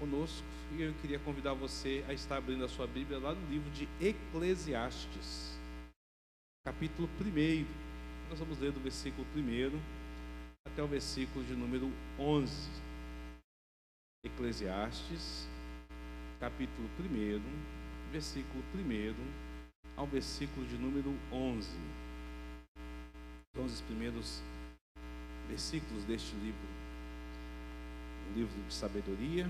conosco, e eu queria convidar você a estar abrindo a sua Bíblia lá no livro de Eclesiastes, capítulo 1. Nós vamos ler do versículo 1 até o versículo de número 11. Eclesiastes, capítulo 1, versículo 1 ao versículo de número 11. Os 11 primeiros versículos deste livro, um livro de sabedoria,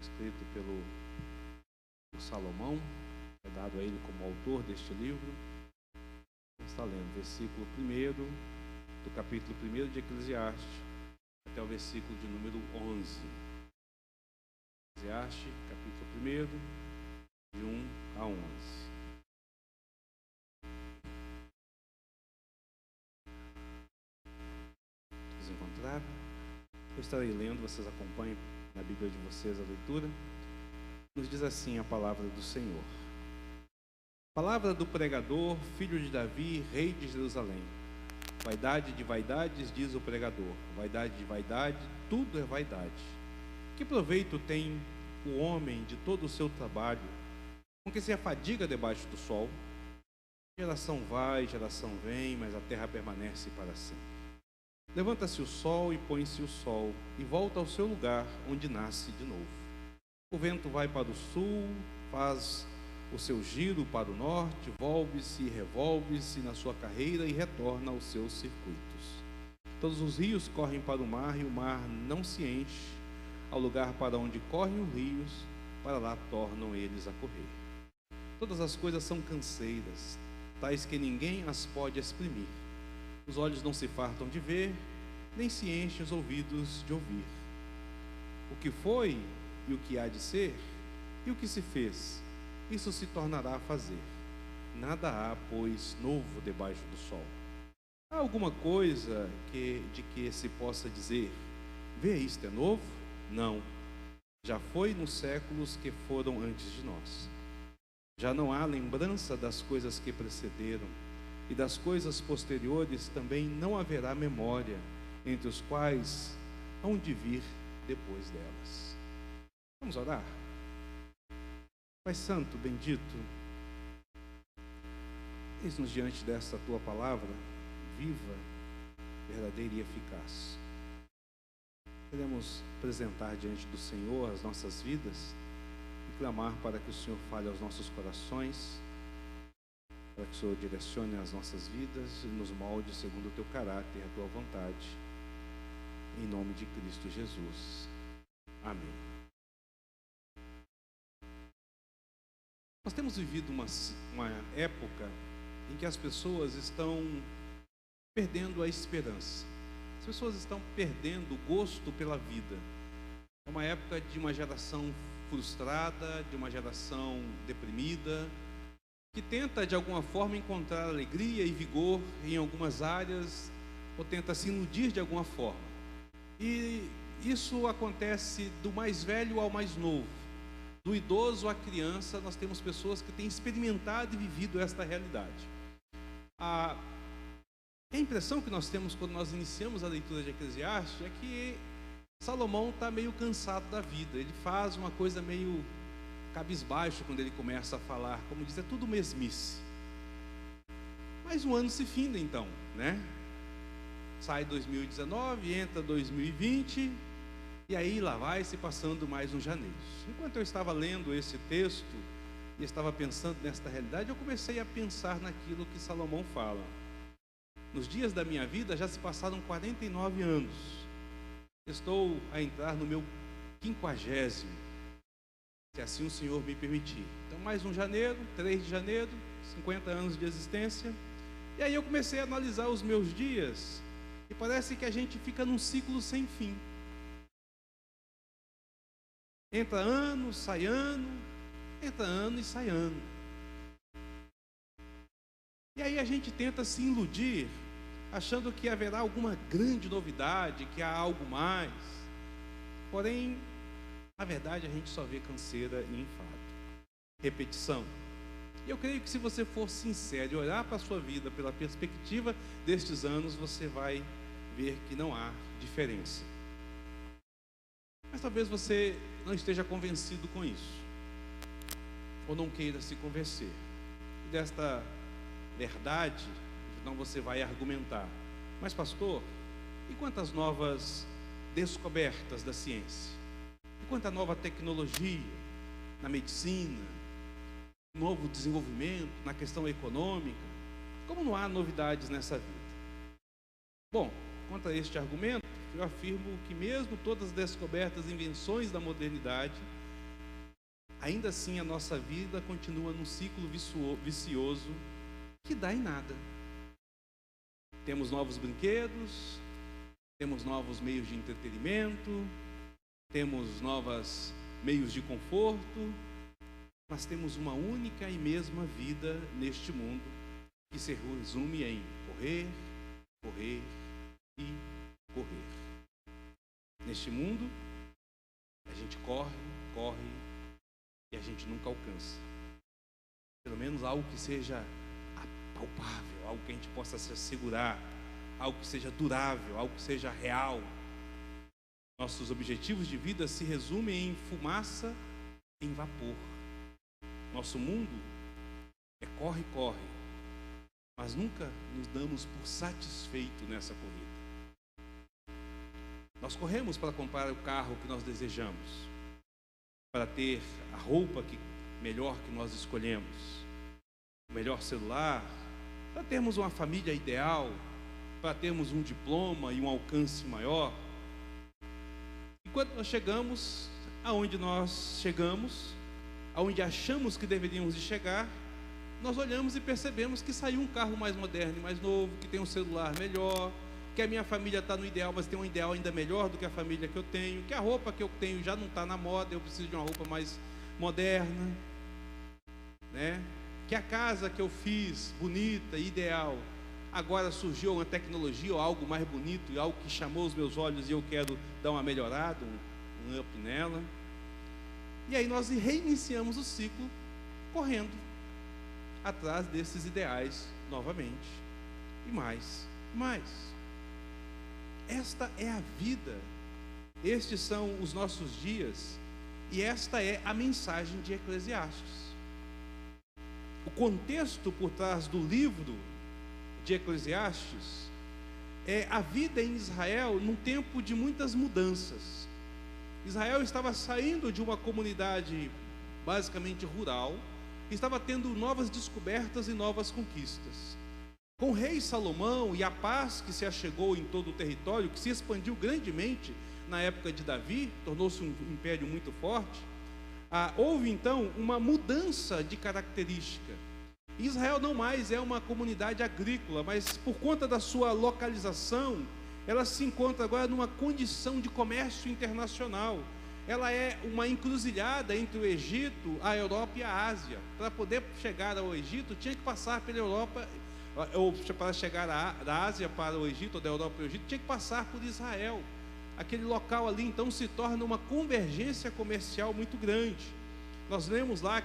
escrito pelo Salomão, é dado a ele como autor deste livro. Está lendo versículo 1 do capítulo 1 de Eclesiastes até o versículo de número 11. Eclesiastes, capítulo 1, de 1 a 11. Vocês encontraram? Eu estarei lendo, vocês acompanham na Bíblia de vocês a leitura. Nos diz assim a palavra do Senhor. Palavra do pregador, filho de Davi, rei de Jerusalém. Vaidade de vaidades, diz o pregador. Vaidade de vaidade, tudo é vaidade. Que proveito tem o homem de todo o seu trabalho, com que se afadiga debaixo do sol? Geração vai, geração vem, mas a terra permanece para sempre. Levanta-se o sol e põe-se o sol, e volta ao seu lugar, onde nasce de novo. O vento vai para o sul, faz o seu giro para o norte, volve-se e revolve-se na sua carreira e retorna aos seus circuitos. Todos os rios correm para o mar, e o mar não se enche. Ao lugar para onde correm os rios, para lá tornam eles a correr. Todas as coisas são canseiras, tais que ninguém as pode exprimir. Os olhos não se fartam de ver, nem se enchem os ouvidos de ouvir. O que foi e o que há de ser, e o que se fez, isso se tornará a fazer. Nada há, pois, novo debaixo do sol. Há alguma coisa de que se possa dizer, vê, isto é novo? Não. Já foi nos séculos que foram antes de nós. Já não há lembrança das coisas que precederam, e das coisas posteriores também não haverá memória, entre os quais hão de vir depois delas. Vamos orar? Pai Santo, bendito, eis-nos diante desta Tua palavra, viva, verdadeira e eficaz. Queremos apresentar diante do Senhor as nossas vidas e clamar para que o Senhor fale aos nossos corações, para que o Senhor direcione as nossas vidas e nos molde segundo o Teu caráter e a Tua vontade. Em nome de Cristo Jesus. Amém. Nós temos vivido uma época em que as pessoas estão perdendo a esperança. As pessoas estão perdendo o gosto pela vida. É uma época de uma geração frustrada, de uma geração deprimida, que tenta de alguma forma encontrar alegria e vigor em algumas áreas, ou tenta se iludir de alguma forma. E isso acontece do mais velho ao mais novo, do idoso à criança. Nós temos pessoas que têm experimentado e vivido esta realidade. A impressão que nós temos quando nós iniciamos a leitura de Eclesiastes é que Salomão está meio cansado da vida. Ele faz uma coisa meio cabisbaixo quando ele começa a falar, como diz, é tudo mesmice. Mas o ano se finda então, né? Sai 2019, entra 2020, e aí lá vai se passando mais um janeiro. Enquanto eu estava lendo esse texto e estava pensando nesta realidade, eu comecei a pensar naquilo que Salomão fala. Nos dias da minha vida já se passaram 49 anos. Estou a entrar no meu 50º, se assim o Senhor me permitir. Então mais um janeiro, 3 de janeiro, 50 anos de existência. E aí eu comecei a analisar os meus dias, e parece que a gente fica num ciclo sem fim. Entra ano, sai ano, entra ano e sai ano. E aí a gente tenta se iludir, achando que haverá alguma grande novidade, que há algo mais. Porém, na verdade, a gente só vê canseira e enfado, repetição. E eu creio que se você for sincero e olhar para a sua vida pela perspectiva destes anos, você vai ver que não há diferença. Mas talvez você não esteja convencido com isso, ou não queira se convencer. E desta verdade, então você vai argumentar: mas pastor, e quantas novas descobertas da ciência? E quanta nova tecnologia na medicina, novo desenvolvimento na questão econômica? Como não há novidades nessa vida? Bom, quanto a este argumento, eu afirmo que mesmo todas as descobertas e invenções da modernidade, ainda assim a nossa vida continua num ciclo vicioso que dá em nada. Temos novos brinquedos, temos novos meios de entretenimento, temos novos meios de conforto, mas temos uma única e mesma vida neste mundo, que se resume em correr, correr e correr. Neste mundo, a gente corre, corre e a gente nunca alcança. Pelo menos algo que seja palpável, algo que a gente possa se assegurar, algo que seja durável, algo que seja real. Nossos objetivos de vida se resumem em fumaça, em vapor. Nosso mundo é corre, corre, mas nunca nos damos por satisfeito nessa corrida. Nós corremos para comprar o carro que nós desejamos, para ter a roupa melhor que nós escolhemos, o melhor celular, para termos uma família ideal, para termos um diploma e um alcance maior. E quando nós chegamos aonde nós chegamos, aonde achamos que deveríamos de chegar, nós olhamos e percebemos que saiu um carro mais moderno e mais novo, que tem um celular melhor, que a minha família está no ideal, mas tem um ideal ainda melhor do que a família que eu tenho, que a roupa que eu tenho já não está na moda, eu preciso de uma roupa mais moderna, né? Que a casa que eu fiz, bonita, ideal, agora surgiu uma tecnologia ou algo mais bonito, e algo que chamou os meus olhos e eu quero dar uma melhorada, um up nela. E aí nós reiniciamos o ciclo correndo atrás desses ideais novamente, e mais, e mais. Esta é a vida, estes são os nossos dias, e esta é a mensagem de Eclesiastes. O contexto por trás do livro de Eclesiastes é a vida em Israel num tempo de muitas mudanças. Israel estava saindo de uma comunidade basicamente rural, estava tendo novas descobertas e novas conquistas. Com o rei Salomão e a paz que se achegou em todo o território, que se expandiu grandemente na época de Davi, tornou-se um império muito forte, houve então uma mudança de característica. Israel não mais é uma comunidade agrícola, mas por conta da sua localização, ela se encontra agora numa condição de comércio internacional. Ela é uma encruzilhada entre o Egito, a Europa e a Ásia. Para poder chegar ao Egito, tinha que passar pela Europa, ou para chegar da Ásia para o Egito, ou da Europa para o Egito, tinha que passar por Israel. Aquele local ali, então, se torna uma convergência comercial muito grande. Nós lemos lá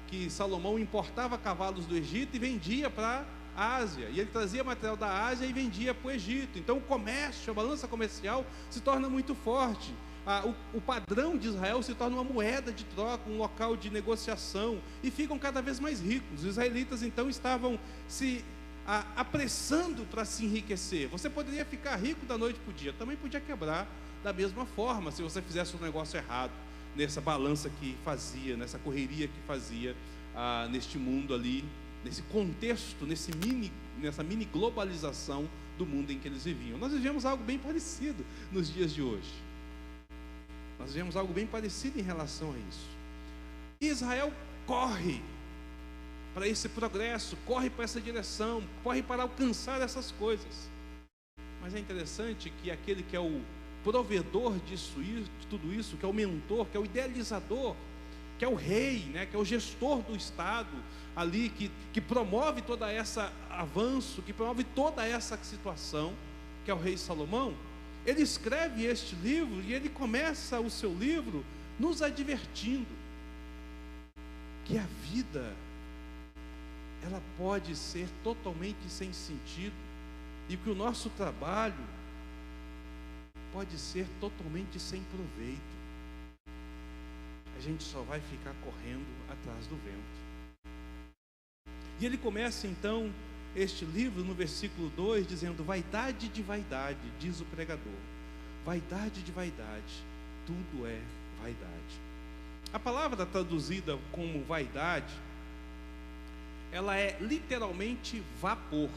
que Salomão importava cavalos do Egito e vendia para a Ásia, e ele trazia material da Ásia e vendia para o Egito. Então o comércio, a balança comercial se torna muito forte. O padrão de Israel se torna uma moeda de troca, um local de negociação, e ficam cada vez mais ricos. Os israelitas então estavam se apressando para se enriquecer. Você poderia ficar rico da noite para o dia, também podia quebrar da mesma forma se você fizesse um negócio errado, nessa balança que fazia, nessa correria que fazia neste mundo ali, nesse contexto, nessa mini globalização do mundo em que eles viviam. Nós vivemos algo bem parecido nos dias de hoje. Nós vivemos algo bem parecido em relação a isso. Israel corre para esse progresso, corre para essa direção, corre para alcançar essas coisas. Mas é interessante que aquele que é o provedor de tudo isso, que é o mentor, que é o idealizador, que é o rei, né, que é o gestor do Estado ali, que promove todo esse avanço, que promove toda essa situação, que é o rei Salomão. Ele escreve este livro e ele começa o seu livro nos advertindo que a vida, ela pode ser totalmente sem sentido, e que o nosso trabalho pode ser totalmente sem proveito. A gente só vai ficar correndo atrás do vento. E ele começa então este livro no versículo 2 dizendo: vaidade de vaidade, diz o pregador. Vaidade de vaidade, tudo é vaidade. A palavra traduzida como vaidade, ela é literalmente vapor.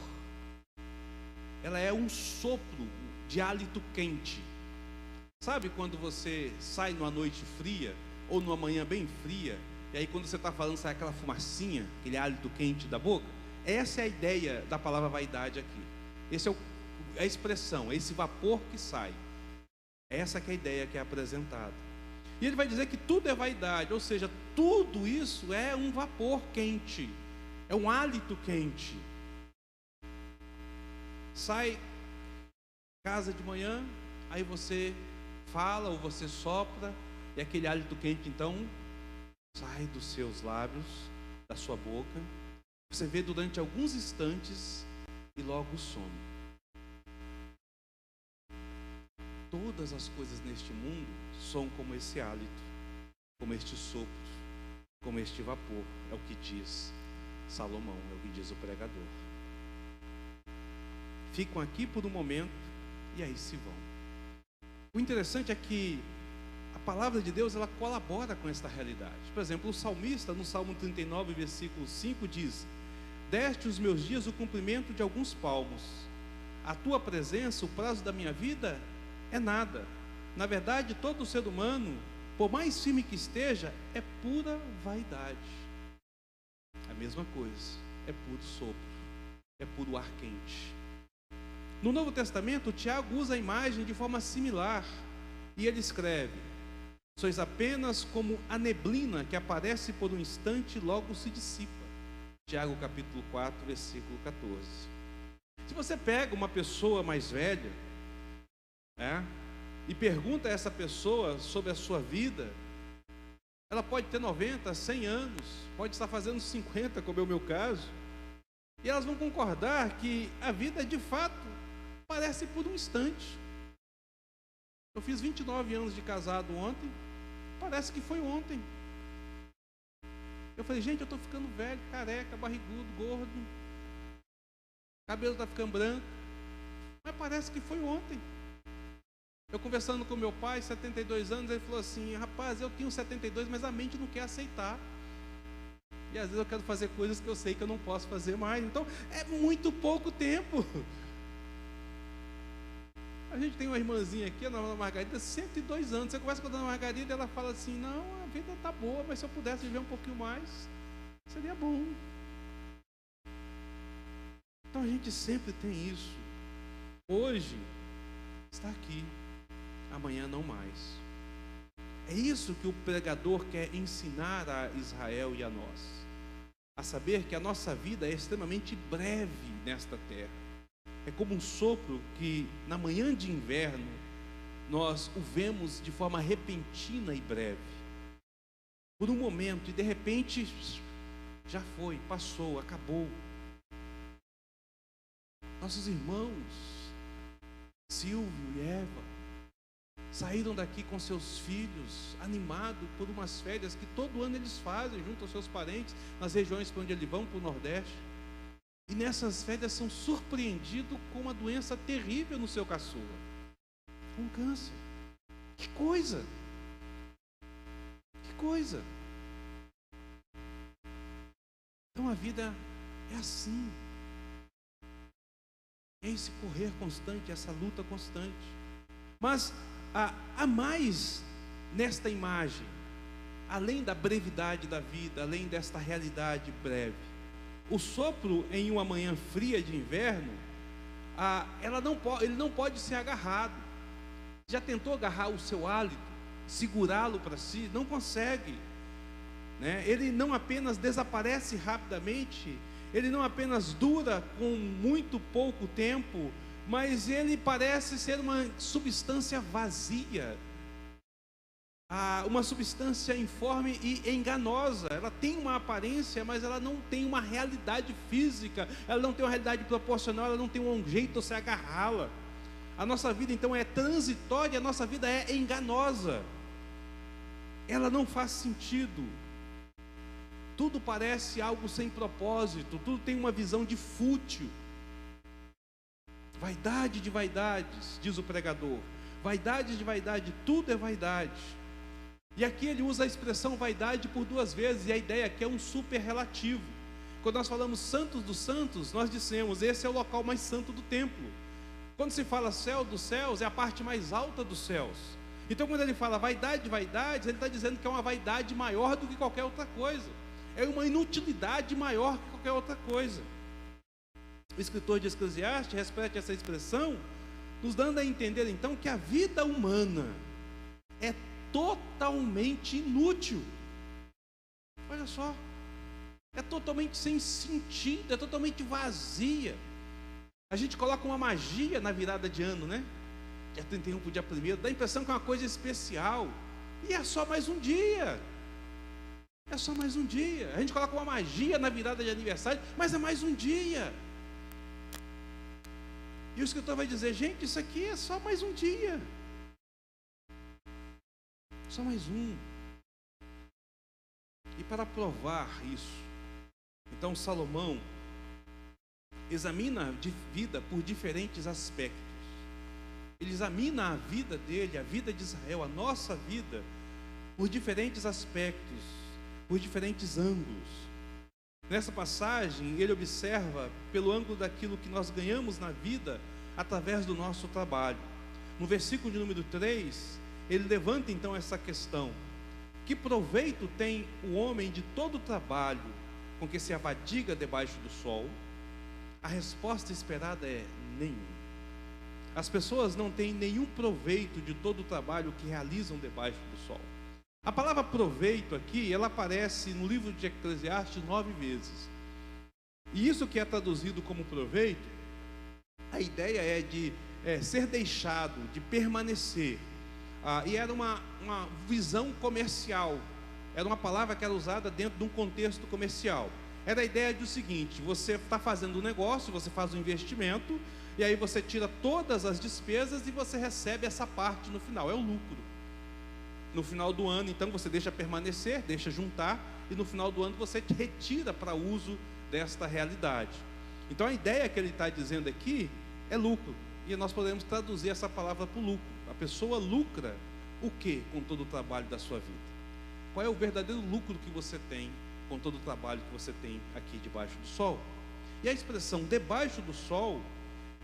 Ela é um sopro de hálito quente. Sabe quando você sai numa noite fria ou numa manhã bem fria, e aí quando você está falando sai aquela fumacinha, aquele hálito quente da boca? Essa é a ideia da palavra vaidade aqui. Essa é a expressão, esse vapor que sai. Essa que é a ideia que é apresentada. E ele vai dizer que tudo é vaidade, ou seja, tudo isso é um vapor quente, é um hálito quente. Sai casa de manhã, aí você fala ou você sopra, e aquele hálito quente então sai dos seus lábios, da sua boca. Você vê durante alguns instantes e logo some. Todas as coisas neste mundo são como esse hálito, como este sopro, como este vapor. É o que diz Salomão, é o que diz o pregador. Ficam aqui por um momento e aí se vão. O interessante é que a palavra de Deus, ela colabora com esta realidade. Por exemplo, o salmista, no Salmo 39, versículo 5, diz: deste os meus dias o cumprimento de alguns palmos. A tua presença, o prazo da minha vida, é nada. Na verdade, todo ser humano, por mais firme que esteja, é pura vaidade. A mesma coisa, é puro sopro, é puro ar quente. No Novo Testamento, Tiago usa a imagem de forma similar, e ele escreve: sois apenas como a neblina que aparece por um instante e logo se dissipa. Tiago capítulo 4, versículo 14. Se você pega uma pessoa mais velha, e pergunta a essa pessoa sobre a sua vida, ela pode ter 90, 100 anos, pode estar fazendo 50, como é o meu caso, e elas vão concordar que a vida de fato parece por um instante. Eu fiz 29 anos de casado ontem, parece que foi ontem. Eu falei, gente, eu estou ficando velho, careca, barrigudo, gordo, cabelo está ficando branco, mas parece que foi ontem. Eu conversando com meu pai, 72 anos, ele falou assim: rapaz, eu tenho 72, mas a mente não quer aceitar. E às vezes eu quero fazer coisas que eu sei que eu não posso fazer mais. Então, é muito pouco tempo. A gente tem uma irmãzinha aqui, a dona Margarida, 102 anos. Você conversa com a dona Margarida, ela fala assim: não, a vida está boa, mas se eu pudesse viver um pouquinho mais, seria bom. Então a gente sempre tem isso. Hoje está aqui, amanhã não mais. É isso que o pregador quer ensinar a Israel e a nós, a saber que a nossa vida é extremamente breve nesta terra. É como um sopro que na manhã de inverno nós o vemos de forma repentina e breve, por um momento, e de repente já foi, passou, acabou. Nossos irmãos Silvio e Eva saíram daqui com seus filhos, animados por umas férias que todo ano eles fazem junto aos seus parentes, nas regiões para onde eles vão, para o Nordeste. E nessas férias são surpreendidos com uma doença terrível no seu caçula, um câncer. Que coisa! Que coisa! Então a vida é assim. É esse correr constante, essa luta constante. Mas há mais nesta imagem, além da brevidade da vida, além desta realidade breve. O sopro em uma manhã fria de inverno, ele não pode ser agarrado. Já tentou agarrar o seu hálito, segurá-lo para si? Não consegue, né? Ele não apenas desaparece rapidamente, ele não apenas dura com muito pouco tempo, mas ele parece ser uma substância vazia, uma substância informe e enganosa. Ela tem uma aparência, mas ela não tem uma realidade física, ela não tem uma realidade proporcional, ela não tem um jeito de você agarrá-la. A nossa vida então é transitória, a nossa vida é enganosa. Ela não faz sentido. Tudo parece algo sem propósito, tudo tem uma visão de fútil. Vaidade de vaidades, diz o pregador. Vaidade de vaidade, tudo é vaidade. E aqui ele usa a expressão vaidade por 2 vezes, e a ideia aqui é um super relativo. Quando nós falamos santos dos santos, nós dissemos, esse é o local mais santo do templo. Quando se fala céu dos céus, é a parte mais alta dos céus. Então quando ele fala vaidade de vaidades, ele está dizendo que é uma vaidade maior do que qualquer outra coisa. É uma inutilidade maior que qualquer outra coisa. O escritor de Eclesiastes repete essa expressão, nos dando a entender então que a vida humana é totalmente inútil. Olha só, é totalmente sem sentido, é totalmente vazia. A gente coloca uma magia na virada de ano, né? Dia 31 para o dia 1º, dá a impressão que é uma coisa especial, e é só mais um dia. É só mais um dia. A gente coloca uma magia na virada de aniversário, mas é mais um dia. E o escritor vai dizer, gente, isso aqui é só mais um dia. Só mais um. E para provar isso, então Salomão examina a vida por diferentes aspectos. Ele examina a vida dele, a vida de Israel, a nossa vida, por diferentes aspectos, por diferentes ângulos. Nessa passagem, ele observa pelo ângulo daquilo que nós ganhamos na vida através do nosso trabalho. No versículo de número 3, ele levanta então essa questão: que proveito tem o homem de todo o trabalho com que se avadiga debaixo do sol? A resposta esperada é nenhum. As pessoas não têm nenhum proveito de todo o trabalho que realizam debaixo do sol. A palavra proveito aqui, ela aparece no livro de Eclesiastes 9 vezes. E isso que é traduzido como proveito, a ideia é de ser deixado, de permanecer. E era uma visão comercial. Era uma palavra que era usada dentro de um contexto comercial. Era a ideia do seguinte: você está fazendo um negócio, você faz um investimento, e aí você tira todas as despesas e você recebe essa parte no final, é o lucro. No final do ano, então, você deixa permanecer, deixa juntar, e no final do ano você retira para uso desta realidade. Então a ideia que ele está dizendo aqui é lucro, e nós podemos traduzir essa palavra para o lucro. A pessoa lucra o que com todo o trabalho da sua vida? Qual é o verdadeiro lucro que você tem com todo o trabalho que você tem aqui debaixo do sol? E a expressão debaixo do sol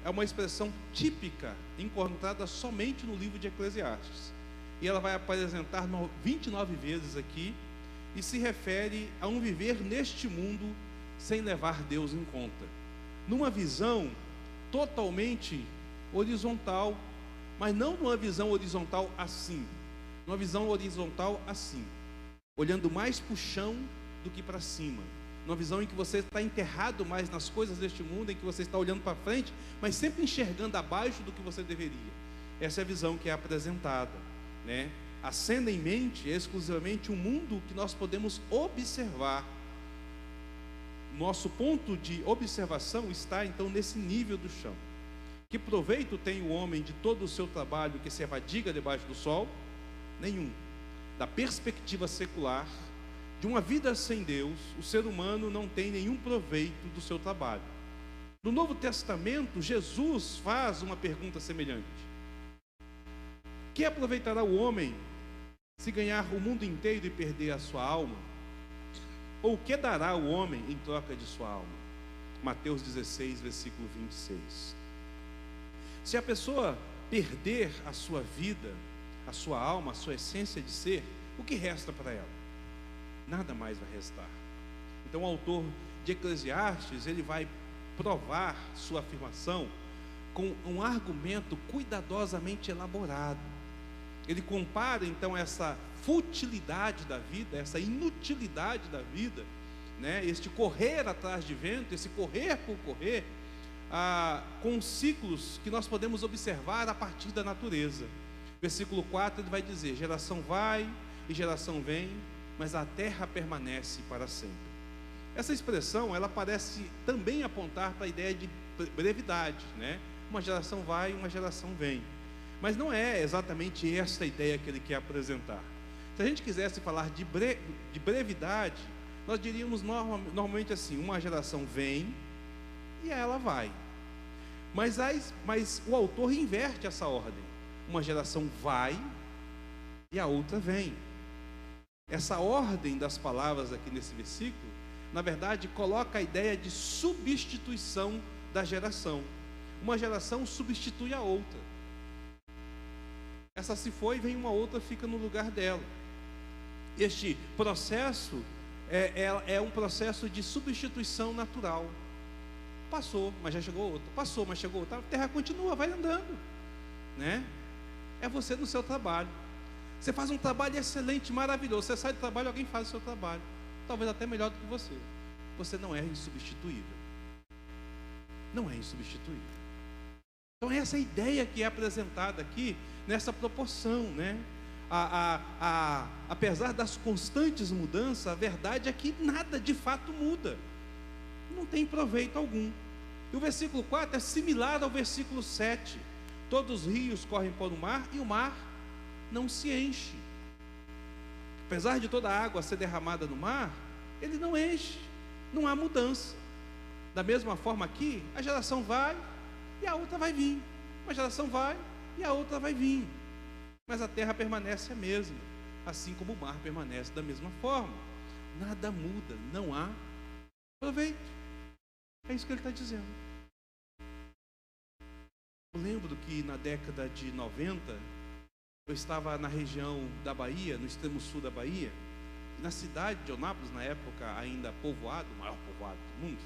é uma expressão típica, encontrada somente no livro de Eclesiastes. E ela vai apresentar 29 vezes aqui, e se refere a um viver neste mundo sem levar Deus em conta. Numa visão totalmente horizontal, mas não numa visão horizontal assim. Numa visão horizontal assim, olhando mais para o chão do que para cima. Numa visão em que você está enterrado mais nas coisas deste mundo, em que você está olhando para frente, mas sempre enxergando abaixo do que você deveria. Essa é a visão que é apresentada, né? Acenda em mente exclusivamente o mundo que nós podemos observar. Nosso ponto de observação está então nesse nível do chão. Que proveito tem o homem de todo o seu trabalho que se avadiga debaixo do sol? Nenhum. Da perspectiva secular, de uma vida sem Deus, o ser humano não tem nenhum proveito do seu trabalho. No Novo Testamento, Jesus faz uma pergunta semelhante: que aproveitará o homem se ganhar o mundo inteiro e perder a sua alma? Ou o que dará o homem em troca de sua alma? Mateus 16, versículo 26. Se a pessoa perder a sua vida, a sua alma, a sua essência de ser, o que resta para ela? Nada mais vai restar. Então o autor de Eclesiastes, ele vai provar sua afirmação com um argumento cuidadosamente elaborado. Ele compara então essa futilidade da vida, essa inutilidade da vida, né? Este correr atrás de vento, esse correr por correr, com ciclos que nós podemos observar a partir da natureza. Versículo 4 ele vai dizer: geração vai e geração vem, mas a terra permanece para sempre. Essa expressão, ela parece também apontar para a ideia de brevidade, né? uma geração vai e uma geração vem. Mas não é exatamente essa a ideia que ele quer apresentar. Se a gente quisesse falar de brevidade, nós diríamos normalmente assim: uma geração vem e ela vai. Mas o autor inverte essa ordem. Uma geração vai e a outra vem. Essa ordem das palavras aqui nesse versículo, na verdade, coloca a ideia de substituição da geração. Uma geração substitui a outra. Essa se foi, vem uma outra, fica no lugar dela. Este processo é um processo de substituição natural. Passou, mas já chegou outra. Passou, mas chegou outra. A terra continua, vai andando, né? É você no seu trabalho. Você faz um trabalho excelente, maravilhoso. Você sai do trabalho, alguém faz o seu trabalho, talvez até melhor do que você. Você não é insubstituível. Não é insubstituível. Então essa é a ideia que é apresentada aqui nessa proporção, né? Apesar das constantes mudanças, a verdade é que nada de fato muda. Não tem proveito algum. E o versículo 4 é similar ao versículo 7. Todos os rios correm para o mar e o mar não se enche. Apesar de toda a água ser derramada no mar, ele não enche. Não há mudança. Da mesma forma aqui, a geração vai e a outra vai vir. Uma geração vai e a outra vai vir. Mas a terra permanece a mesma, assim como o mar permanece da mesma forma. Nada muda, não há proveito. É isso que ele está dizendo. Eu lembro que na década de 90, eu estava na região da Bahia, no extremo sul da Bahia, na cidade de Eunápolis, na época ainda povoado, o maior povoado do mundo,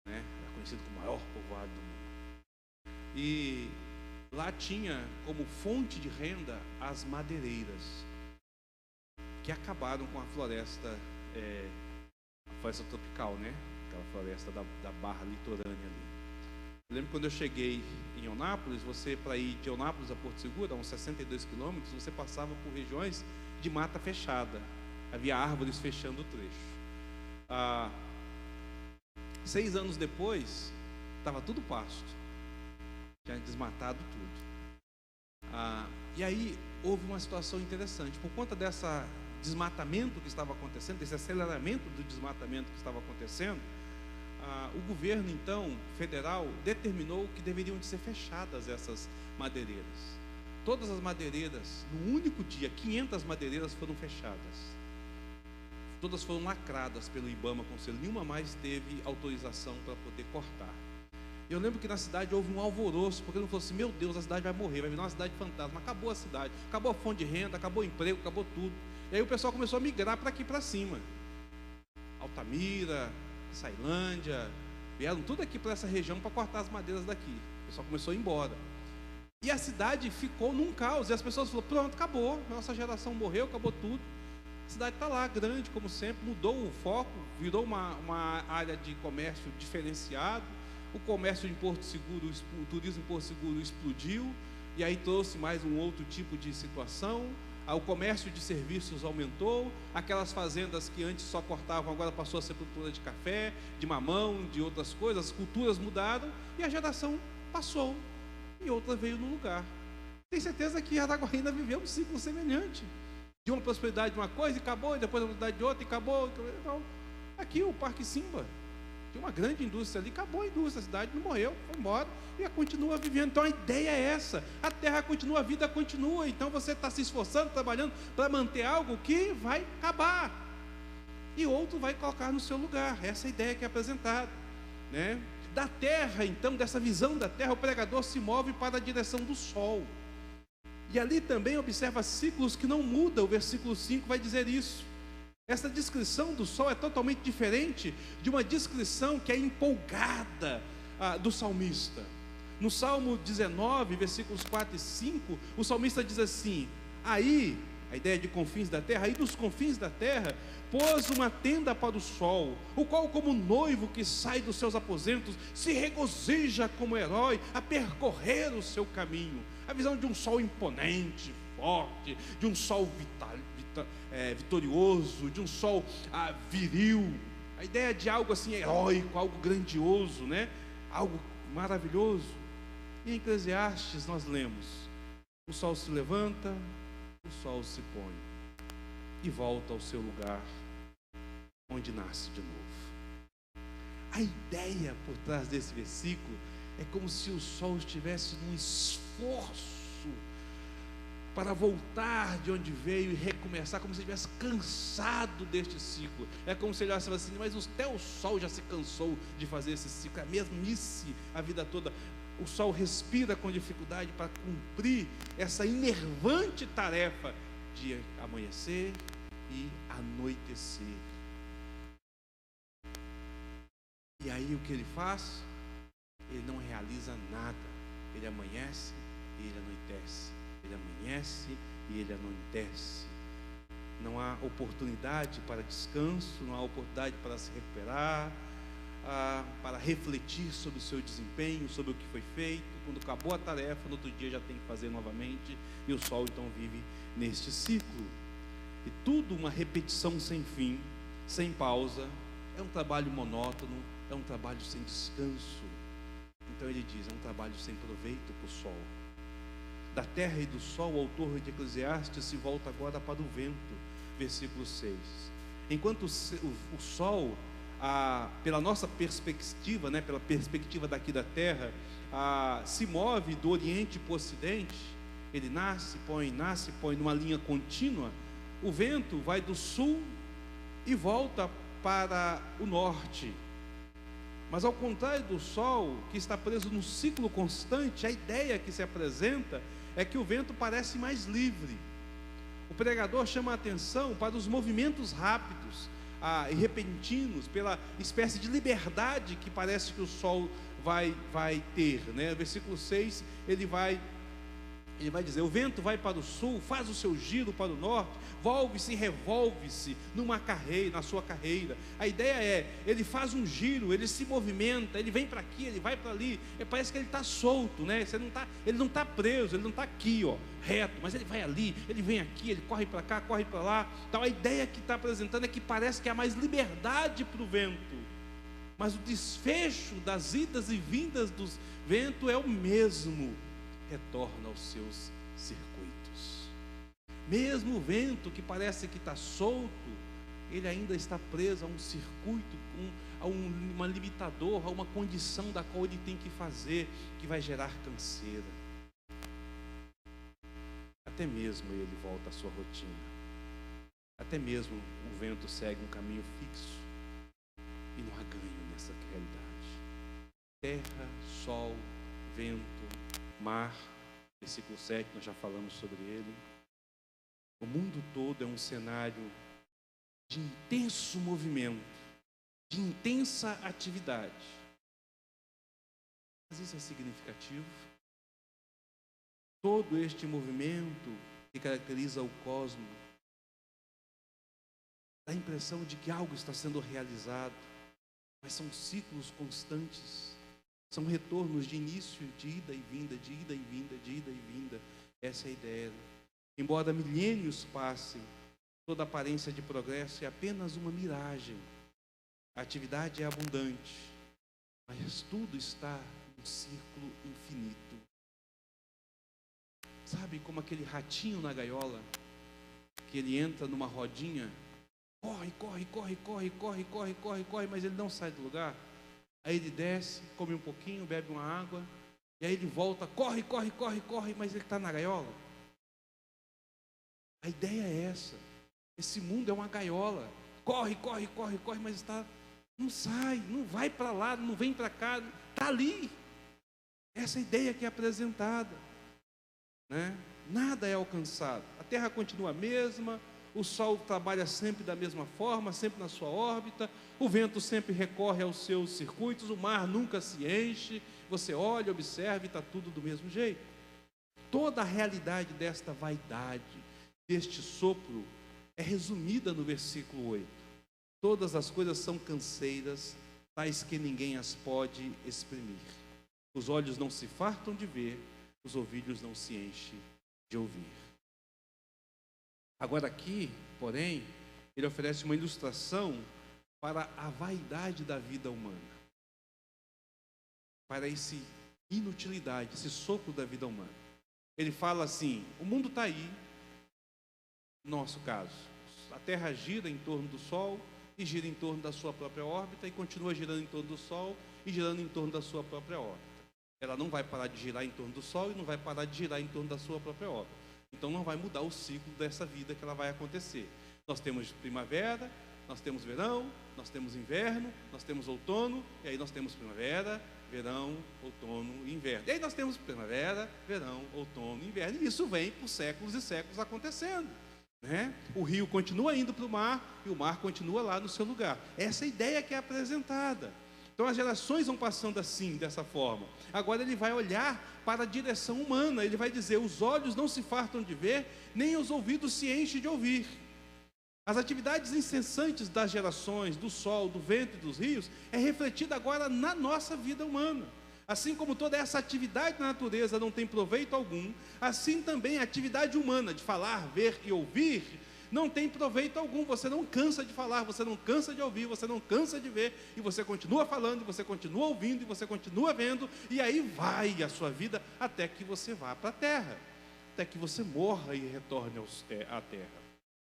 né? Era conhecido como o maior povoado do mundo. E lá tinha como fonte de renda as madeireiras, que acabaram com a floresta tropical, né? Aquela floresta da barra litorânea ali. Eu lembro quando eu cheguei em Eunápolis, você, para ir de Eunápolis a Porto Seguro, a uns 62 quilômetros, você passava por regiões de mata fechada. Havia árvores fechando o trecho. 6 anos depois, estava tudo pasto. Tinha desmatado tudo. E aí houve uma situação interessante. Por conta desse desmatamento que estava acontecendo, desse aceleramento do desmatamento que estava acontecendo, o governo, então, federal, determinou que deveriam de ser fechadas essas madeireiras. Todas as madeireiras, no único dia, 500 madeireiras foram fechadas. Todas foram lacradas pelo IBAMA Conselho. Nenhuma mais teve autorização para poder cortar. Eu lembro que na cidade houve um alvoroço, porque não falou assim: meu Deus, a cidade vai morrer, vai virar uma cidade fantasma. Acabou a cidade, acabou a fonte de renda, acabou o emprego, acabou tudo. E aí o pessoal começou a migrar para aqui para cima. Altamira, Sailândia, vieram tudo aqui para essa região para cortar as madeiras daqui. O pessoal começou a ir embora. E a cidade ficou num caos. E as pessoas falaram: pronto, acabou, nossa geração morreu, acabou tudo. A cidade está lá, grande como sempre, mudou o foco, virou uma área de comércio diferenciado. O comércio em Porto Seguro, o turismo em Porto Seguro explodiu, e aí trouxe mais um outro tipo de situação. O comércio de serviços aumentou, aquelas fazendas que antes só cortavam, agora passou a ser produtora de café, de mamão, de outras coisas. As culturas mudaram e a geração passou e outra veio no lugar. Tenho certeza que Araguaína viveu um ciclo semelhante, de uma prosperidade de uma coisa e acabou, e depois a prosperidade de outra e acabou. Então, aqui o Parque Simba, tinha uma grande indústria ali, acabou a indústria, a cidade não morreu, foi embora e continua vivendo. Então a ideia é essa: a terra continua, a vida continua. Então você está se esforçando, trabalhando para manter algo que vai acabar e outro vai colocar no seu lugar. Essa é a ideia que é apresentada, né? Da terra, então, dessa visão da terra, o pregador se move para a direção do sol, e ali também observa ciclos que não mudam. O versículo 5 vai dizer isso. Essa descrição do sol é totalmente diferente de uma descrição que é empolgada do salmista. No Salmo 19, versículos 4 e 5, o salmista diz assim: aí, a ideia de confins da terra, aí dos confins da terra, pôs uma tenda para o sol, o qual, como noivo que sai dos seus aposentos, se regozija como herói a percorrer o seu caminho. A visão de um sol imponente, forte, de um sol vitorioso, de um sol viril, a ideia de algo assim heróico, algo grandioso, né? Algo maravilhoso. Em Eclesiastes nós lemos: o sol se levanta, o sol se põe e volta ao seu lugar, onde nasce de novo. A ideia por trás desse versículo é como se o sol estivesse num esforço para voltar de onde veio e recomeçar, como se estivesse cansado deste ciclo. É como se ele olhasse assim: mas até o sol já se cansou de fazer esse ciclo, é a mesmice a vida toda. O sol respira com dificuldade para cumprir essa enervante tarefa de amanhecer e anoitecer. E aí o que ele faz? Ele não realiza nada. Ele amanhece e ele anoitece. Ele amanhece e ele anoitece. Não há oportunidade para descanso, não há oportunidade para se recuperar, para refletir sobre o seu desempenho, sobre o que foi feito. Quando acabou a tarefa, no outro dia já tem que fazer novamente. E o sol então vive neste ciclo. E tudo uma repetição sem fim, sem pausa. É um trabalho monótono, é um trabalho sem descanso. Então ele diz: é um trabalho sem proveito para o sol. Da terra e do sol, o autor de Eclesiastes se volta agora para o vento, versículo 6. Enquanto o sol, pela nossa perspectiva, pela perspectiva daqui da terra, se move do oriente para o ocidente, ele nasce, põe, numa linha contínua. O vento vai do sul e volta para o norte. Mas ao contrário do sol, que está preso num ciclo constante, a ideia que se apresenta é que o vento parece mais livre. O pregador chama a atenção para os movimentos rápidos e repentinos, pela espécie de liberdade que parece que o sol vai ter, Versículo 6, ele vai dizer: o vento vai para o sul, faz o seu giro para o norte, volve-se e revolve-se na sua carreira. A ideia é: ele faz um giro, ele se movimenta, ele vem para aqui, ele vai para ali. Parece que ele está solto, ele não está preso, ele não está aqui, reto, mas ele vai ali, ele vem aqui, ele corre para cá, corre para lá. Então a ideia que está apresentando é que parece que há mais liberdade para o vento, mas o desfecho das idas e vindas do vento é o mesmo: retorna aos seus circuitos. Mesmo o vento que parece que está solto, ele ainda está preso a um circuito, a uma limitador, a uma condição da qual ele tem que fazer, que vai gerar canseira. Até mesmo ele volta à sua rotina. Até mesmo o vento segue um caminho fixo e não há ganho nessa realidade. Terra, sol, vento, mar, versículo 7, nós já falamos sobre ele. O mundo todo é um cenário de intenso movimento, de intensa atividade. Mas isso é significativo? Todo este movimento que caracteriza o cosmos dá a impressão de que algo está sendo realizado, mas são ciclos constantes. São retornos de início, de ida e vinda, de ida e vinda, de ida e vinda. Essa é a ideia. Embora milênios passem, toda aparência de progresso é apenas uma miragem. A atividade é abundante, mas tudo está num círculo infinito. Sabe como aquele ratinho na gaiola, que ele entra numa rodinha, corre, mas ele não sai do lugar. Aí ele desce, come um pouquinho, bebe uma água, e aí ele volta, corre, mas ele está na gaiola. A ideia é essa. Esse mundo é uma gaiola. Corre, mas não sai, não vai para lá, não vem para cá, está ali. Essa é a ideia que é apresentada, Nada é alcançado. A Terra continua a mesma, o Sol trabalha sempre da mesma forma, sempre na sua órbita, o vento sempre recorre aos seus circuitos, o mar nunca se enche, você olha, observa e está tudo do mesmo jeito. Toda a realidade desta vaidade, deste sopro, é resumida no versículo 8. Todas as coisas são canseiras, tais que ninguém as pode exprimir. Os olhos não se fartam de ver, os ouvidos não se enchem de ouvir. Agora aqui, porém, ele oferece uma ilustração para a vaidade da vida humana, para esse inutilidade, esse sopro da vida humana. Ele fala assim: o mundo está aí, no nosso caso, a Terra gira em torno do Sol e gira em torno da sua própria órbita e continua girando em torno do Sol e girando em torno da sua própria órbita. Ela não vai parar de girar em torno do Sol e não vai parar de girar em torno da sua própria órbita. Então não vai mudar o ciclo dessa vida que ela vai acontecer. Nós temos primavera, nós temos verão, nós temos inverno, nós temos outono, e aí nós temos primavera, verão, outono e inverno. E aí nós temos primavera, verão, outono e inverno. E isso vem por séculos e séculos acontecendo, né? O rio continua indo para o mar e o mar continua lá no seu lugar. Essa é a ideia que é apresentada. Então as gerações vão passando assim, dessa forma. Agora ele vai olhar para a direção humana. Ele vai dizer: os olhos não se fartam de ver, nem os ouvidos se enchem de ouvir. As atividades incessantes das gerações, do sol, do vento e dos rios, é refletida agora na nossa vida humana. Assim como toda essa atividade na natureza não tem proveito algum, assim também a atividade humana de falar, ver e ouvir não tem proveito algum. Você não cansa de falar, você não cansa de ouvir, você não cansa de ver, e você continua falando, e você continua ouvindo, e você continua vendo, e aí vai a sua vida até que você vá para a terra, até que você morra e retorne à terra.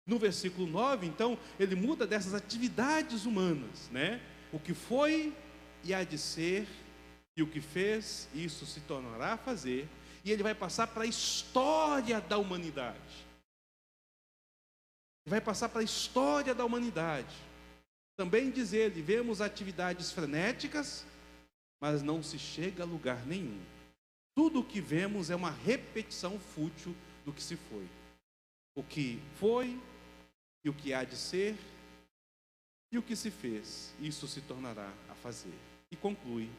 No versículo 9, então, ele muda dessas atividades humanas, né? O que foi e há de ser, e o que fez, isso se tornará a fazer, e ele vai passar para a história da humanidade. Vai passar para a história da humanidade. Também diz ele: vemos atividades frenéticas, mas não se chega a lugar nenhum. Tudo o que vemos é uma repetição fútil do que se foi. O que foi e o que há de ser e o que se fez, isso se tornará a fazer. E conclui: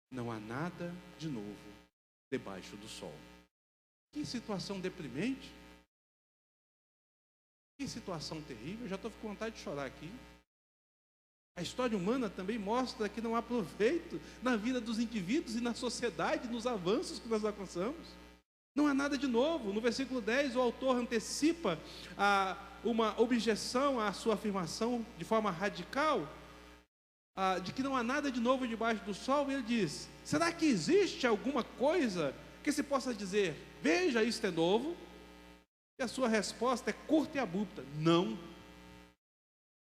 não há nada de novo debaixo do sol. Que situação deprimente. Que situação terrível. Eu já estou com vontade de chorar aqui. A história humana também mostra que não há proveito na vida dos indivíduos e na sociedade, nos avanços que nós alcançamos. Não há nada de novo. No versículo 10, o autor antecipa uma objeção à sua afirmação de forma radical, de que não há nada de novo debaixo do sol. E ele diz: será que existe alguma coisa que se possa dizer, veja, isto é novo? E a sua resposta é curta e abrupta: não.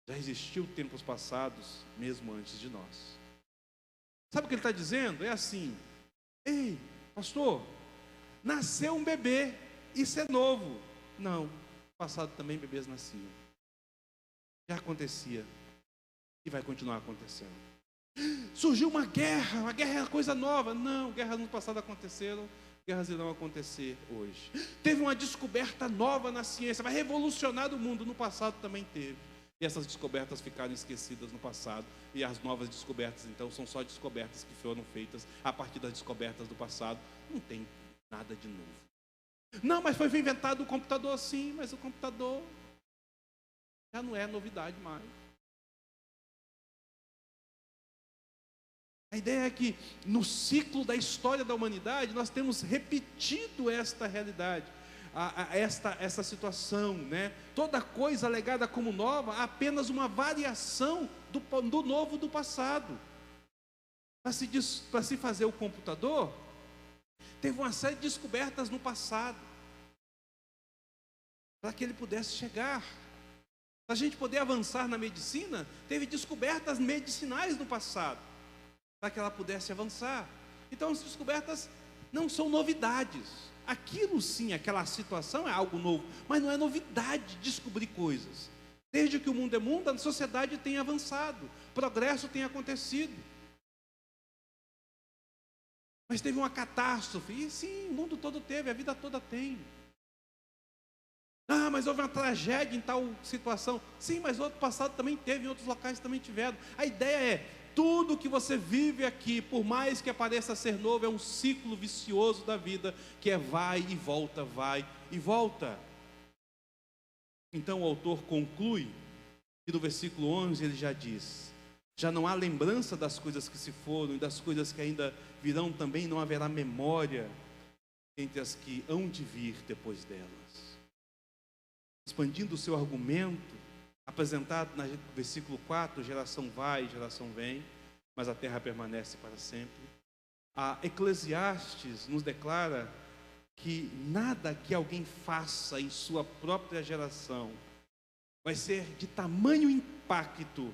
Já existiu tempos passados, mesmo antes de nós. Sabe o que ele está dizendo? É assim: ei, pastor, nasceu um bebê, isso é novo. Não, no passado também bebês nasciam. Já acontecia e vai continuar acontecendo. Surgiu uma guerra é coisa nova. Não, guerras no passado aconteceram, guerras irão acontecer hoje. Teve uma descoberta nova na ciência, vai revolucionar o mundo. No passado também teve. E essas descobertas ficaram esquecidas no passado. E as novas descobertas, então, são só descobertas que foram feitas a partir das descobertas do passado. Não tem nada de novo. Não, mas foi inventado o computador. Sim, mas o computador já não é novidade mais. A ideia é que no ciclo da história da humanidade nós temos repetido esta realidade, essa situação, né? Toda coisa alegada como nova, apenas uma variação do novo do passado. Para se fazer o computador, teve uma série de descobertas no passado, para que ele pudesse chegar. Para a gente poder avançar na medicina, teve descobertas medicinais no passado, para que ela pudesse avançar. Então as descobertas não são novidades. Aquilo sim, aquela situação é algo novo, mas não é novidade descobrir coisas. Desde que o mundo é mundo, a sociedade tem avançado, progresso tem acontecido. Mas teve uma catástrofe, e sim, o mundo todo teve, a vida toda tem. Ah, mas houve uma tragédia em tal situação. Sim, mas outro passado também teve, em outros locais também tiveram. A ideia é: tudo que você vive aqui, por mais que pareça ser novo, é um ciclo vicioso da vida, que é vai e volta, vai e volta. Então o autor conclui, e no versículo 11 ele já diz: já não há lembrança das coisas que se foram, e das coisas que ainda virão também não haverá memória entre as que hão de vir depois delas. Expandindo o seu argumento, apresentado no versículo 4, geração vai, geração vem, mas a terra permanece para sempre. A Eclesiastes nos declara que nada que alguém faça em sua própria geração vai ser de tamanho impacto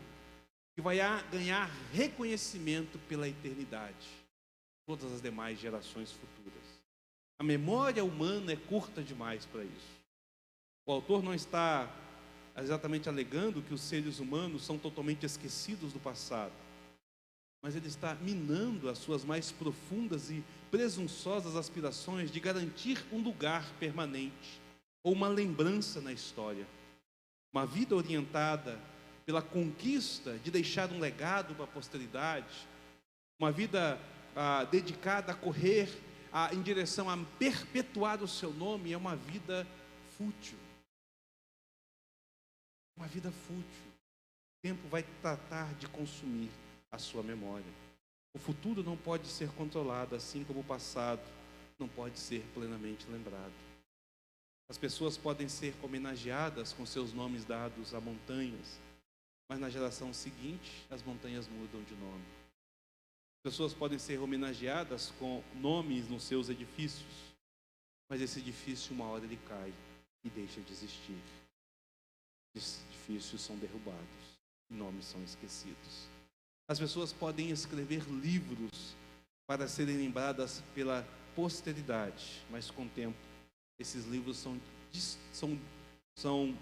que vai ganhar reconhecimento pela eternidade, todas as demais gerações futuras. A memória humana é curta demais para isso. O autor não está exatamente alegando que os seres humanos são totalmente esquecidos do passado, mas ele está minando as suas mais profundas e presunçosas aspirações de garantir um lugar permanente ou uma lembrança na história. Uma vida orientada pela conquista de deixar um legado para a posteridade, uma vida dedicada a correr em direção a perpetuar o seu nome, é uma vida fútil. Uma vida fútil. O tempo vai tratar de consumir a sua memória. O futuro não pode ser controlado, assim como o passado não pode ser plenamente lembrado. As pessoas podem ser homenageadas com seus nomes dados a montanhas, mas na geração seguinte as montanhas mudam de nome. As pessoas podem ser homenageadas com nomes nos seus edifícios, mas esse edifício uma hora ele cai e deixa de existir. Esses edifícios são derrubados, nomes são esquecidos. As pessoas podem escrever livros para serem lembradas pela posteridade, mas com o tempo esses livros são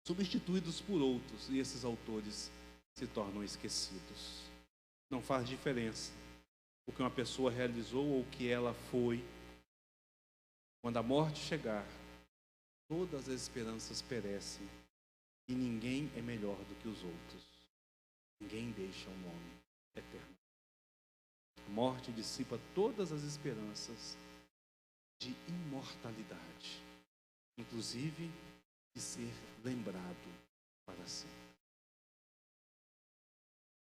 substituídos por outros e esses autores se tornam esquecidos. Não faz diferença o que uma pessoa realizou ou o que ela foi. Quando a morte chegar, todas as esperanças perecem e ninguém é melhor do que os outros. Ninguém deixa um nome eterno. A morte dissipa todas as esperanças de imortalidade, inclusive de ser lembrado para sempre.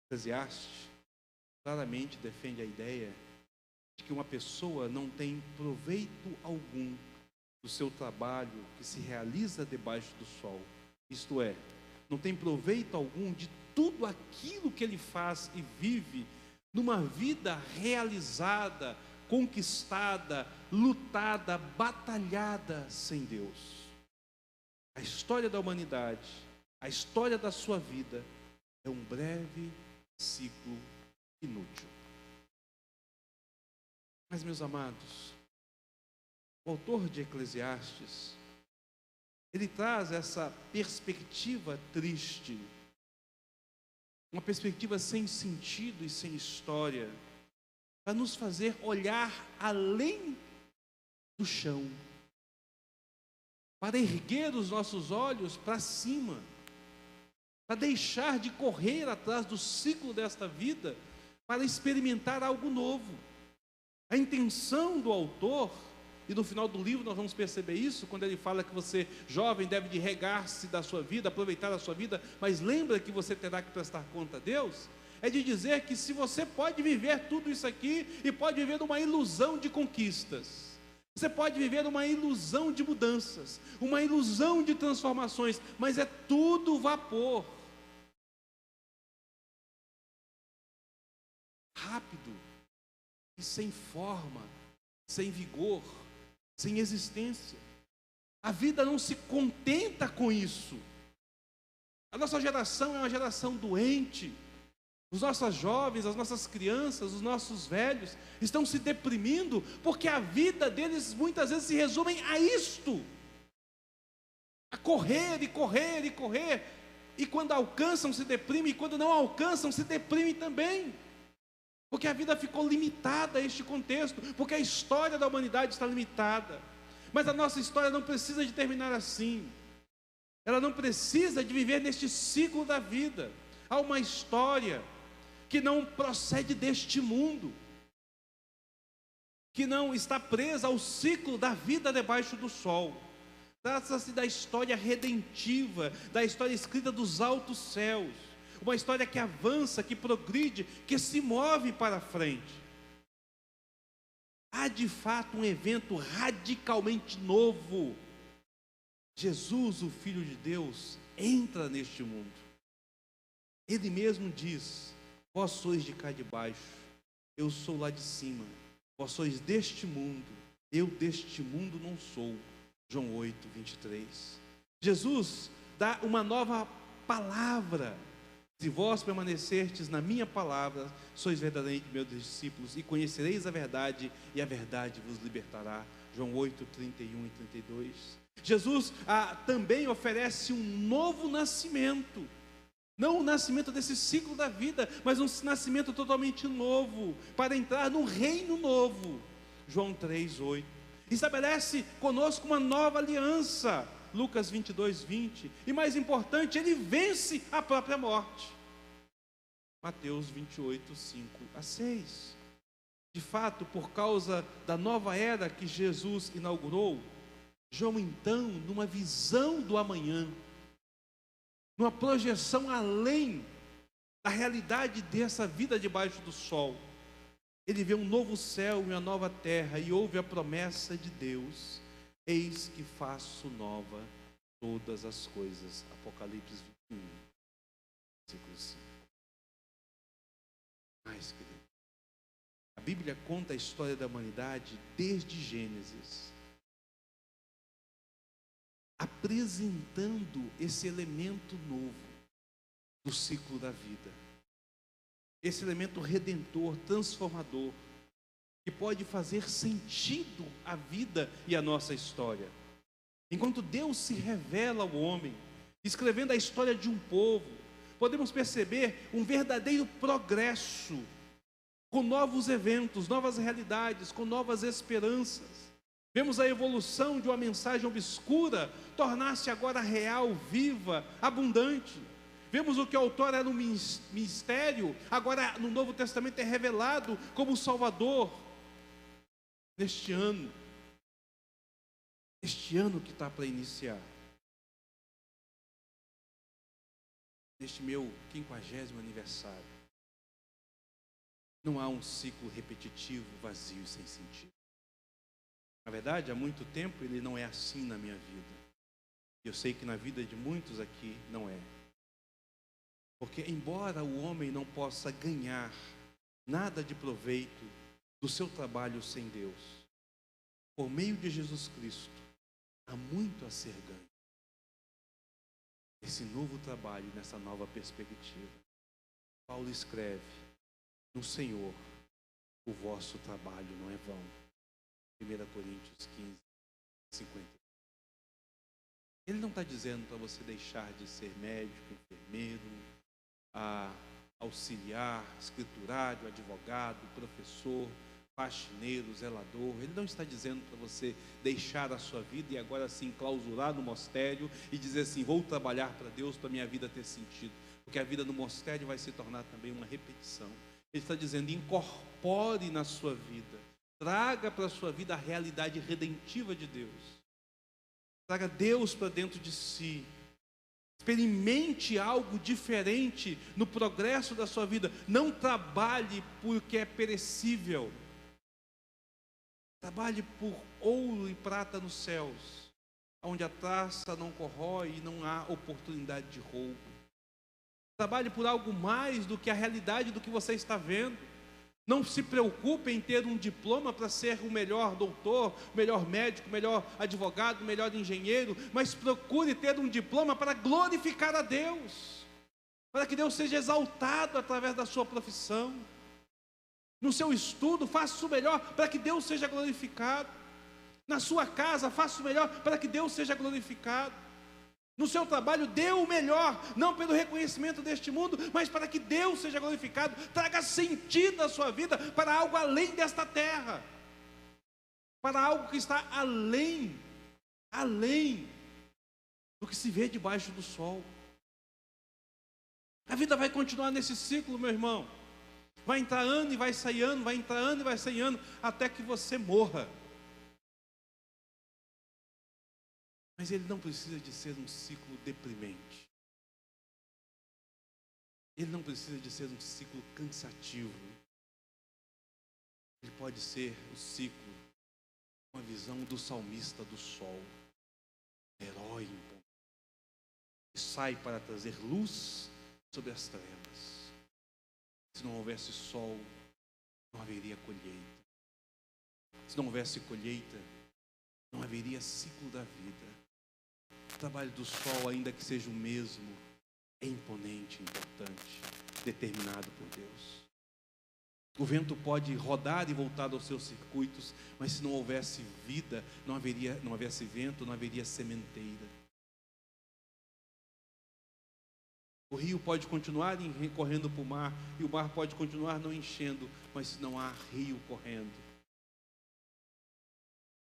Eclesiastes claramente defende a ideia de que uma pessoa não tem proveito algum do seu trabalho que se realiza debaixo do sol. Isto é, não tem proveito algum de tudo aquilo que ele faz e vive numa vida realizada, conquistada, lutada, batalhada sem Deus. A história da humanidade, a história da sua vida é um breve ciclo inútil. Mas, meus amados, o autor de Eclesiastes, ele traz essa perspectiva triste, uma perspectiva sem sentido e sem história, para nos fazer olhar além do chão, para erguer os nossos olhos para cima, para deixar de correr atrás do ciclo desta vida, para experimentar algo novo. A intenção do autor, e no final do livro nós vamos perceber isso, quando ele fala que você, jovem, deve de regar-se da sua vida, aproveitar a sua vida, mas lembra que você terá que prestar conta a Deus, é de dizer que se você pode viver tudo isso aqui, e pode viver uma ilusão de conquistas, você pode viver uma ilusão de mudanças, uma ilusão de transformações, mas é tudo vapor. Rápido e sem forma, sem vigor, sem existência. A vida não se contenta com isso. A nossa geração é uma geração doente. Os nossos jovens, as nossas crianças, os nossos velhos estão se deprimindo porque a vida deles muitas vezes se resume a isto: a correr e correr e correr, e quando alcançam se deprimem, e quando não alcançam se deprimem também, porque a vida ficou limitada a este contexto, porque a história da humanidade está limitada. Mas a nossa história não precisa de terminar assim, ela não precisa de viver neste ciclo da vida. Há uma história que não procede deste mundo, que não está presa ao ciclo da vida debaixo do sol. Trata-se da história redentiva, da história escrita dos altos céus, uma história que avança, que progride, que se move para frente. Há de fato um evento radicalmente novo. Jesus, o Filho de Deus, entra neste mundo. Ele mesmo diz: vós sois de cá de baixo, eu sou lá de cima, vós sois deste mundo, eu deste mundo não sou. João 8, 23. Jesus dá uma nova palavra. Se vós permanecerdes na minha palavra, sois verdadeiramente meus discípulos, e conhecereis a verdade, e a verdade vos libertará. João 8, 31 e 32. Jesus também oferece um novo nascimento. Não o nascimento desse ciclo da vida, mas um nascimento totalmente novo, para entrar no reino novo. João 3, 8. Estabelece conosco uma nova aliança. Lucas 22, 20. E mais importante, ele vence a própria morte. Mateus 28, 5 a 6. De fato, por causa da nova era que Jesus inaugurou, João então, numa visão do amanhã, numa projeção além da realidade dessa vida debaixo do sol, ele vê um novo céu e uma nova terra, e ouve a promessa de Deus: eis que faço nova todas as coisas. Apocalipse 21, versículo 5. Mas, querido, a Bíblia conta a história da humanidade desde Gênesis, apresentando esse elemento novo do ciclo da vida, esse elemento redentor, transformador, que pode fazer sentido à vida e à nossa história. Enquanto Deus se revela ao homem, escrevendo a história de um povo, podemos perceber um verdadeiro progresso, com novos eventos, novas realidades, com novas esperanças. Vemos a evolução de uma mensagem obscura tornar-se agora real, viva, abundante. Vemos o que outrora era um mistério, agora no Novo Testamento é revelado como o Salvador. Neste ano que está para iniciar, neste meu 50º aniversário, não há um ciclo repetitivo, vazio e sem sentido. Na verdade, há muito tempo ele não é assim na minha vida. Eu sei que na vida de muitos aqui não é. Porque embora o homem não possa ganhar nada de proveito do seu trabalho sem Deus, por meio de Jesus Cristo, há muito a ser ganho. Esse novo trabalho, nessa nova perspectiva. Paulo escreve: no Senhor, o vosso trabalho não é vão. 1 Coríntios 15, 50. Ele não está dizendo para você deixar de ser médico, enfermeiro, auxiliar, escriturário, advogado, professor, faxineiro, zelador. Ele não está dizendo para você deixar a sua vida e agora se enclausurar no monastério e dizer assim: vou trabalhar para Deus para minha vida ter sentido, porque a vida no monastério vai se tornar também uma repetição. Ele está dizendo: incorpore na sua vida, traga para a sua vida a realidade redentiva de Deus, traga Deus para dentro de si. Experimente algo diferente no progresso da sua vida. Não trabalhe porque é perecível. Trabalhe por ouro e prata nos céus, onde a traça não corrói e não há oportunidade de roubo. Trabalhe por algo mais do que a realidade do que você está vendo. Não se preocupe em ter um diploma para ser o melhor doutor, o melhor médico, o melhor advogado, o melhor engenheiro, mas procure ter um diploma para glorificar a Deus, para que Deus seja exaltado através da sua profissão. No seu estudo, faça o melhor para que Deus seja glorificado. Na sua casa, faça o melhor para que Deus seja glorificado. No seu trabalho, dê o melhor, não pelo reconhecimento deste mundo, mas para que Deus seja glorificado. Traga sentido à sua vida para algo além desta terra, para algo que está além do que se vê debaixo do sol. A vida vai continuar nesse ciclo, meu irmão. Vai entrar ano e vai sair ano, vai entrar ano e vai sair ano, até que você morra. Mas ele não precisa de ser um ciclo deprimente. Ele não precisa de ser um ciclo cansativo. Ele pode ser o ciclo, uma visão do salmista do sol, herói, que sai para trazer luz sobre as trevas. Se não houvesse sol, não haveria colheita. Se não houvesse colheita, não haveria ciclo da vida. O trabalho do sol, ainda que seja o mesmo, é imponente, importante, determinado por Deus. O vento pode rodar e voltar aos seus circuitos, mas se não houvesse vida, não houvesse vento, não haveria sementeira. O rio pode continuar correndo para o mar, e o mar pode continuar não enchendo, mas se não há rio correndo,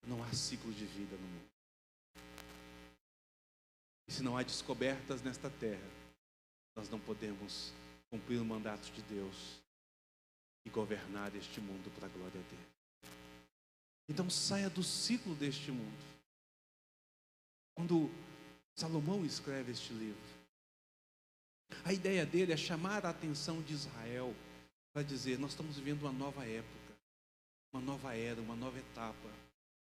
não há ciclo de vida no mundo. E se não há descobertas nesta terra, nós não podemos cumprir o mandato de Deus e governar este mundo para a glória dele. Então saia do ciclo deste mundo. Quando Salomão escreve este livro, a ideia dele é chamar a atenção de Israel para dizer: nós estamos vivendo uma nova época, uma nova era, uma nova etapa.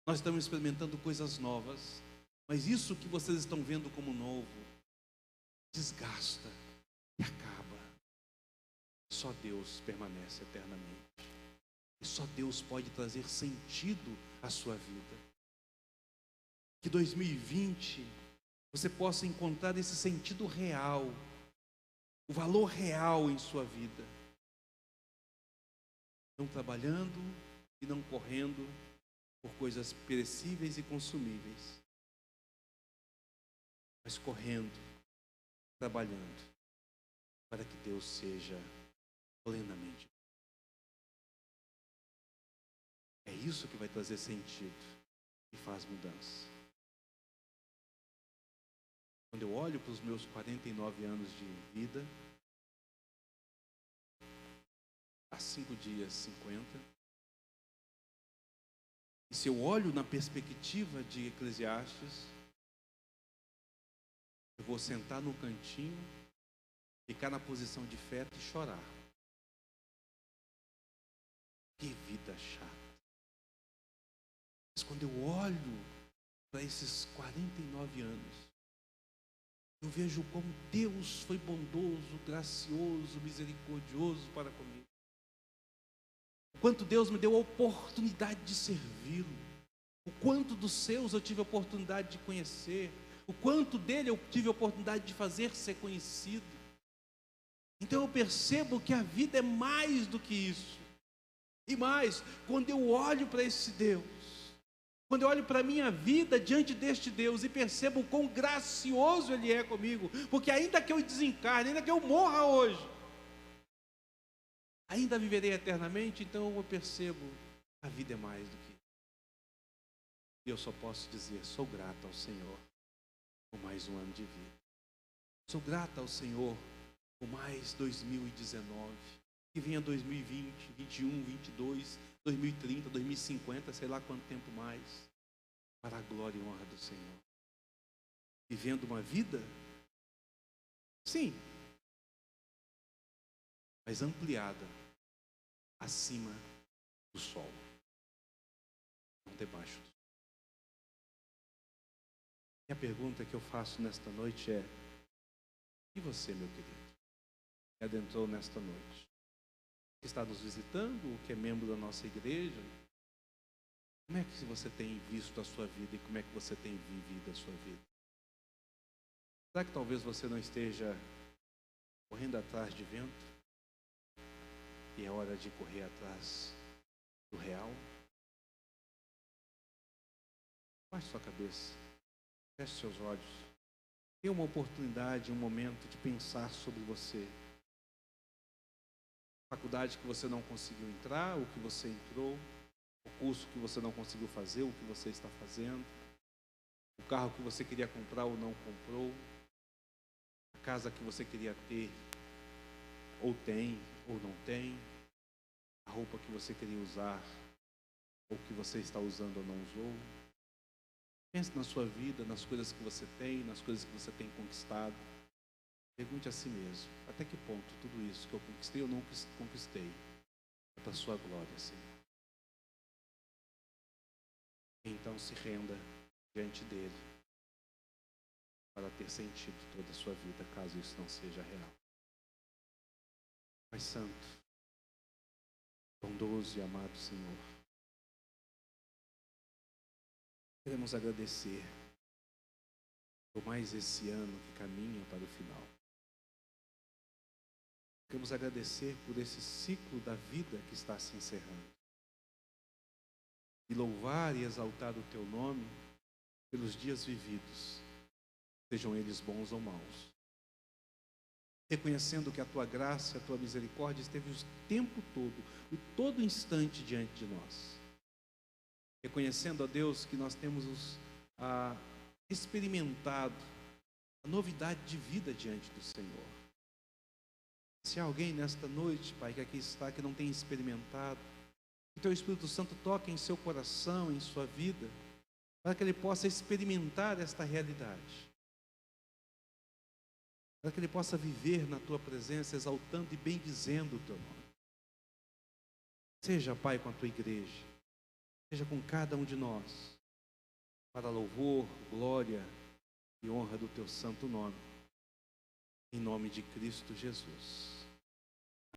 Nós estamos experimentando coisas novas, mas isso que vocês estão vendo como novo desgasta e acaba. Só Deus permanece eternamente. E só Deus pode trazer sentido à sua vida. Que 2020 você possa encontrar esse sentido real, o valor real em sua vida. Não trabalhando e não correndo por coisas perecíveis e consumíveis, mas correndo, trabalhando, para que Deus seja plenamente. É isso que vai trazer sentido e faz mudança. Quando eu olho para os meus 49 anos de vida, há 5 dias 50, e se eu olho na perspectiva de Eclesiastes, eu vou sentar no cantinho, ficar na posição de feta e chorar. Que vida chata. Mas quando eu olho para esses 49 anos, eu vejo como Deus foi bondoso, gracioso, misericordioso para comigo. O quanto Deus me deu a oportunidade de servi-lo. O quanto dos seus eu tive a oportunidade de conhecer. O quanto dele eu tive a oportunidade de fazer ser conhecido. Então eu percebo que a vida é mais do que isso. E mais, quando eu olho para esse Deus, quando eu olho para a minha vida diante deste Deus e percebo o quão gracioso Ele é comigo, porque ainda que eu desencarne, ainda que eu morra hoje, ainda viverei eternamente, então eu percebo, a vida é mais do que isso. E eu só posso dizer, sou grato ao Senhor por mais um ano de vida. Sou grato ao Senhor por mais 2019. Que venha 2020, 21, 22, 2030, 2050, sei lá quanto tempo mais, para a glória e honra do Senhor. Vivendo uma vida, sim, mas ampliada, acima do sol, não debaixo do sol. E a pergunta que eu faço nesta noite é: e você, meu querido, que adentrou nesta noite? Que está nos visitando, ou que é membro da nossa igreja, como é que você tem visto a sua vida e como é que você tem vivido a sua vida? Será que talvez você não esteja correndo atrás de vento e é hora de correr atrás do real? Baixe sua cabeça, feche seus olhos. Tenha uma oportunidade, um momento de pensar sobre você. Faculdade que você não conseguiu entrar, o que você entrou, o curso que você não conseguiu fazer, o que você está fazendo, o carro que você queria comprar ou não comprou, a casa que você queria ter, ou tem, ou não tem, a roupa que você queria usar, ou que você está usando ou não usou. Pense na sua vida, nas coisas que você tem, nas coisas que você tem conquistado. Pergunte a si mesmo, até que ponto tudo isso que eu conquistei ou não conquistei é para a sua glória, Senhor. Então se renda diante dele para ter sentido toda a sua vida, caso isso não seja real. Pai Santo, Bondoso e amado Senhor, queremos agradecer por mais esse ano que caminha para o final. Queremos agradecer por esse ciclo da vida que está se encerrando. E louvar e exaltar o Teu nome pelos dias vividos, sejam eles bons ou maus. Reconhecendo que a Tua graça, a Tua misericórdia esteve o tempo todo instante diante de nós. Reconhecendo, ó Deus, que nós temos experimentado a novidade de vida diante do Senhor. Se há alguém nesta noite, Pai, que aqui está, que não tem experimentado, que Teu Espírito Santo toque em seu coração, em sua vida, para que ele possa experimentar esta realidade. Para que ele possa viver na Tua presença, exaltando e bendizendo o Teu nome. Seja, Pai, com a Tua igreja, seja com cada um de nós, para louvor, glória e honra do Teu santo nome, em nome de Cristo Jesus.